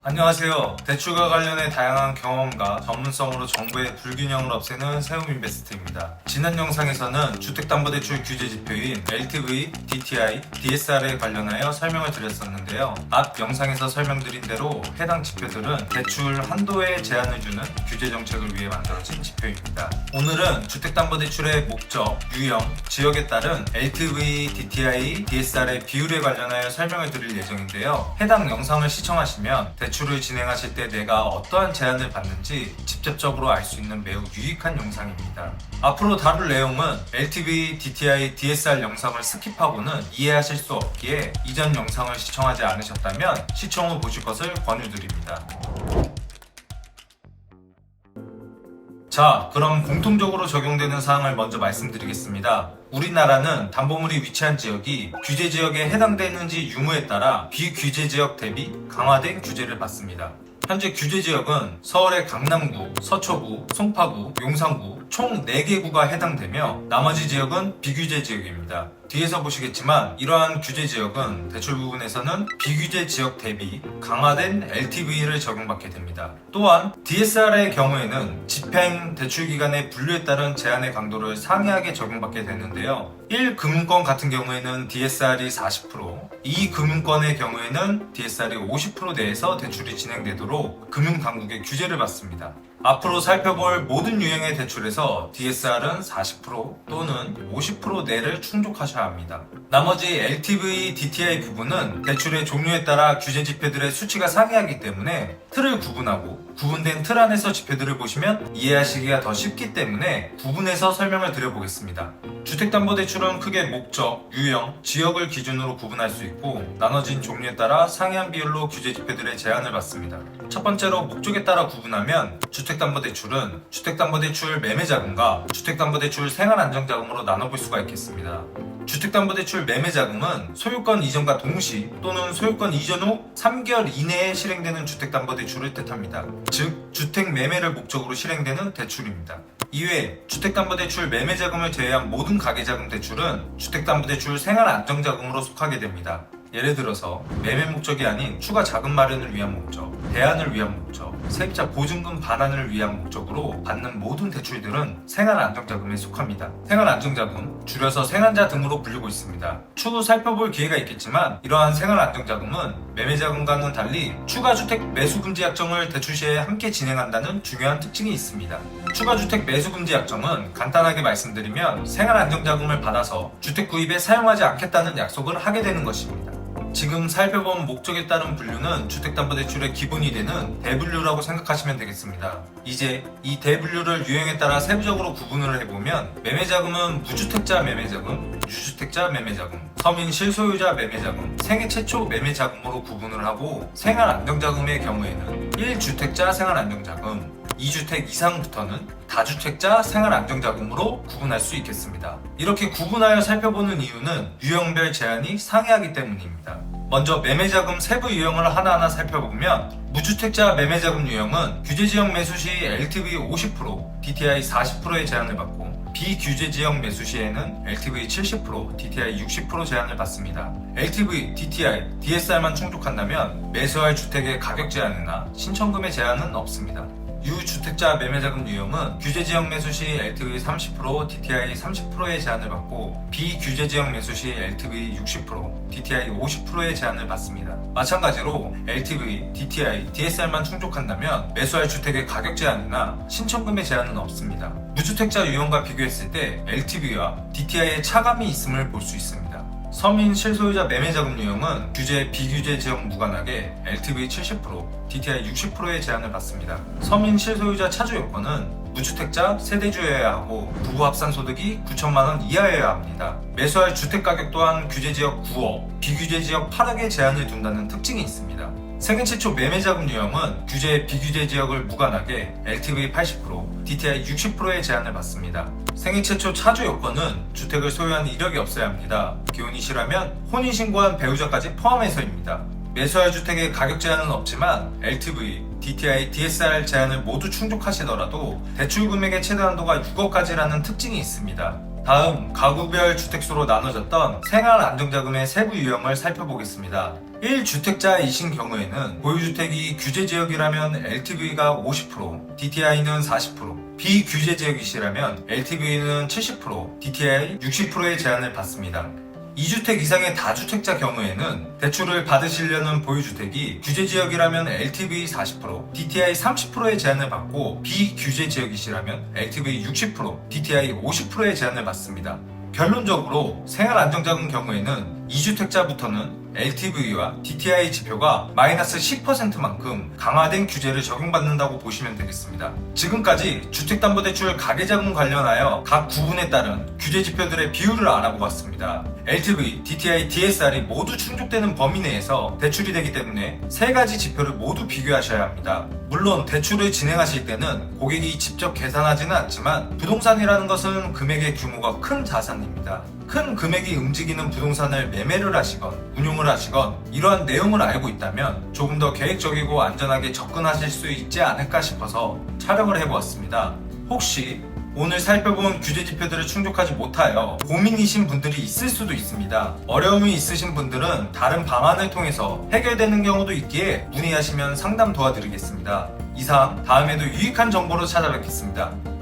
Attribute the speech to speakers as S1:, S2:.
S1: 안녕하세요. 대출과 관련해 다양한 경험과 전문성으로 정부의 불균형을 없애는 세움인베스트입니다. 지난 영상에서는 주택담보대출 규제 지표인 LTV, DTI, DSR에 관련하여 설명을 드렸었는데요. 앞 영상에서 설명드린 대로 해당 지표들은 대출 한도에 제한을 주는 규제 정책을 위해 만들어진 지표입니다. 오늘은 주택담보대출의 목적, 유형, 지역에 따른 LTV, DTI, DSR의 비율에 관련하여 설명을 드릴 예정인데요. 해당 영상을 시청하시면 대출을 진행하실 때 내가 어떠한 제한을 받는지 직접적으로 알 수 있는 매우 유익한 영상입니다. 앞으로 다룰 내용은 LTV, DTI, DSR 영상을 스킵하고는 이해하실 수 없기에 이전 영상을 시청하지 않으셨다면 시청 후 보실 것을 권유드립니다. 자, 그럼 공통적으로 적용되는 사항을 먼저 말씀드리겠습니다. 우리나라는 담보물이 위치한 지역이 규제 지역에 해당되는지 유무에 따라 비규제 지역 대비 강화된 규제를 받습니다. 현재 규제 지역은 서울의 강남구, 서초구, 송파구, 용산구 총 4개 구가 해당되며 나머지 지역은 비규제 지역입니다. 뒤에서 보시겠지만 이러한 규제 지역은 대출 부분에서는 비규제 지역 대비 강화된 LTV를 적용받게 됩니다. 또한 DSR의 경우에는 집행 대출기간의 분류에 따른 제한의 강도를 상이하게 적용받게 되는데요. 1금융권 같은 경우에는 DSR이 40%, 2금융권의 경우에는 DSR이 50% 내에서 대출이 진행되도록 금융당국의 규제를 받습니다. 앞으로 살펴볼 모든 유형의 대출에서 DSR은 40% 또는 50% 내를 충족하셔야 합니다. 나머지 LTV, DTI 부분은 대출의 종류에 따라 규제 지표들의 수치가 상이하기 때문에 틀을 구분하고 구분된 틀 안에서 지표들을 보시면 이해하시기가 더 쉽기 때문에 구분해서 설명을 드려보겠습니다. 주택담보대출은 크게 목적, 유형, 지역을 기준으로 구분할 수 있고 나눠진 종류에 따라 상이한 비율로 규제 지표들의 제한을 받습니다. 첫 번째로 목적에 따라 구분하면 주택담보대출은 주택담보대출 매매자금과 주택담보대출 생활안정자금으로 나눠볼 수가 있겠습니다. 주택담보대출 매매자금은 소유권 이전과 동시 또는 소유권 이전 후 3개월 이내에 실행되는 주택담보대출을 뜻합니다. 즉, 주택 매매를 목적으로 실행되는 대출입니다. 이외에 주택담보대출 매매자금을 제외한 모든 가계자금 대출은 주택담보대출 생활안정자금으로 속하게 됩니다. 예를 들어서 매매 목적이 아닌 추가 자금 마련을 위한 목적, 대안을 위한 목적, 세입자 보증금 반환을 위한 목적으로 받는 모든 대출들은 생활안정자금에 속합니다. 생활안정자금, 줄여서 생안자 등으로 불리고 있습니다. 추후 살펴볼 기회가 있겠지만 이러한 생활안정자금은 매매자금과는 달리 추가주택 매수금지 약정을 대출 시에 함께 진행한다는 중요한 특징이 있습니다. 추가주택 매수금지 약정은 간단하게 말씀드리면 생활안정자금을 받아서 주택 구입에 사용하지 않겠다는 약속을 하게 되는 것입니다. 지금 살펴본 목적에 따른 분류는 주택담보대출의 기본이 되는 대분류라고 생각하시면 되겠습니다. 이제 이 대분류를 유형에 따라 세부적으로 구분을 해보면 매매자금은 무주택자 매매자금, 유주택자 매매자금, 서민 실소유자 매매자금, 생애 최초 매매자금으로 구분을 하고 생활안정자금의 경우에는 1주택자 생활안정자금, 2주택 이상부터는 다주택자 생활안정자금으로 구분할 수 있겠습니다. 이렇게 구분하여 살펴보는 이유는 유형별 제한이 상이하기 때문입니다. 먼저 매매자금 세부 유형을 하나하나 살펴보면 무주택자 매매자금 유형은 규제지역 매수 시 LTV 50%, DTI 40%의 제한을 받고 비규제지역 매수 시에는 LTV 70%, DTI 60% 제한을 받습니다. LTV, DTI, DSR만 충족한다면 매수할 주택의 가격 제한이나 신청금의 제한은 없습니다. 유주택자 매매자금 유형은 규제지역 매수 시 LTV 30%, DTI 30%의 제한을 받고 비규제지역 매수 시 LTV 60%, DTI 50%의 제한을 받습니다. 마찬가지로 LTV, DTI, DSR만 충족한다면 매수할 주택의 가격 제한이나 신청금의 제한은 없습니다. 무주택자 유형과 비교했을 때 LTV와 DTI의 차감이 있음을 볼 수 있습니다. 서민 실소유자 매매자금 유형은 규제, 비규제 지역 무관하게 LTV 70%, DTI 60%의 제한을 받습니다. 서민 실소유자 차주 요건은 무주택자, 세대주여야 하고 부부 합산 소득이 9천만원 이하여야 합니다. 매수할 주택 가격 또한 규제지역 9억, 비규제지역 8억의 제한을 둔다는 특징이 있습니다. 생애 최초 매매자금 유형은 규제, 비규제 지역을 무관하게 LTV 80%, DTI 60%의 제한을 받습니다. 생애 최초 차주 요건은 주택을 소유한 이력이 없어야 합니다. 기혼이 싫으면 혼인신고한 배우자까지 포함해서입니다. 매수할 주택의 가격 제한은 없지만 LTV, DTI, DSR 제한을 모두 충족하시더라도 대출 금액의 최대 한도가 6억까지라는 특징이 있습니다. 다음 가구별 주택수로 나눠졌던 생활안정자금의 세부 유형을 살펴보겠습니다. 1주택자이신 경우에는 보유주택이 규제지역이라면 LTV가 50%, DTI는 40%, 비규제지역이시라면 LTV는 70%, DTI 60%의 제한을 받습니다. 2주택 이상의 다주택자 경우에는 대출을 받으시려는 보유주택이 규제지역이라면 LTV 40%, DTI 30%의 제한을 받고 비규제지역이시라면 LTV 60%, DTI 50%의 제한을 받습니다. 결론적으로 생활안정자금 경우에는 2주택자부터는 LTV와 DTI 지표가 마이너스 10%만큼 강화된 규제를 적용받는다고 보시면 되겠습니다. 지금까지 주택담보대출 가계자금 관련하여 각 구분에 따른 규제 지표들의 비율을 알아보았습니다. LTV, DTI, DSR이 모두 충족되는 범위 내에서 대출이 되기 때문에 세 가지 지표를 모두 비교하셔야 합니다. 물론 대출을 진행하실 때는 고객이 직접 계산하지는 않지만 부동산이라는 것은 금액의 규모가 큰 자산입니다. 큰 금액이 움직이는 부동산을 매매를 하시건 운용을 하시건 이러한 내용을 알고 있다면 조금 더 계획적이고 안전하게 접근하실 수 있지 않을까 싶어서 촬영을 해보았습니다. 혹시 오늘 살펴본 규제 지표들을 충족하지 못하여 고민이신 분들이 있을 수도 있습니다. 어려움이 있으신 분들은 다른 방안을 통해서 해결되는 경우도 있기에 문의하시면 상담 도와드리겠습니다. 이상 다음에도 유익한 정보로 찾아뵙겠습니다.